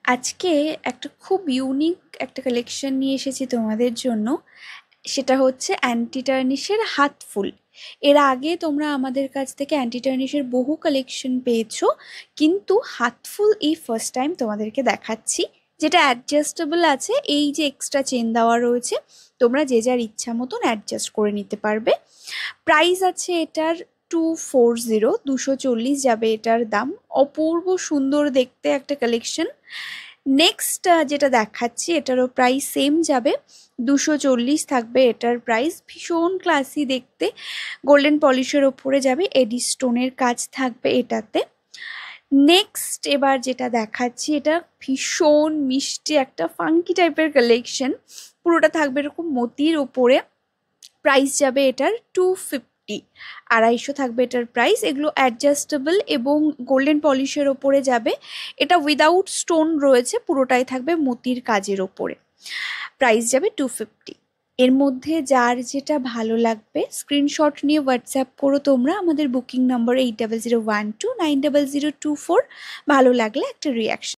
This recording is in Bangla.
আজকে একটা খুব ইউনিক একটা কালেকশন নিয়ে এসেছি তোমাদের জন্য। সেটা হচ্ছে অ্যান্টি টার্নিশের হাত ফুল। এর আগে তোমরা আমাদের কাছ থেকে অ্যান্টি টার্নিশের বহু কালেকশন পেয়েছো, কিন্তু হাত ফুল এই ফার্স্ট টাইম তোমাদেরকে দেখাচ্ছি, যেটা অ্যাডজাস্টেবল আছে। এই যে এক্সট্রা চেন দেওয়া রয়েছে, তোমরা যে যার ইচ্ছা মতন অ্যাডজাস্ট করে নিতে পারবে। প্রাইস আছে এটার 240, 240 যাবে এটার দাম। অপূর্ব সুন্দর দেখতে একটা কালেকশন। নেক্সট যেটা দেখাচ্ছি এটারও প্রাইস সেম যাবে, 240 থাকবে এটার প্রাইস। ভীষণ ক্লাসি দেখতে, গোল্ডেন পলিশের ওপরে যাবে, এডি স্টোনের কাজ থাকবে এটাতে। নেক্সট এবার যেটা দেখাচ্ছি, এটা ভীষণ মিষ্টি একটা ফাঙ্কি টাইপের কালেকশন। পুরোটা থাকবে এরকম মতির ওপরে। প্রাইস যাবে এটার 250, 250 থাকবে এটার প্রাইস। এগুলো অ্যাডজাস্টেবল এবং গোল্ডেন পলিশের ওপরে যাবে। এটা উইদাউট স্টোন রয়েছে, পুরোটাই থাকবে মতির কাজের ওপরে। প্রাইস যাবে 250। এর মধ্যে যার যেটা ভালো লাগবে স্ক্রিনশট নিয়ে হোয়াটসঅ্যাপ করো তোমরা আমাদের বুকিং নম্বর 8001290024। ভালো লাগলে একটা রিয়াকশন।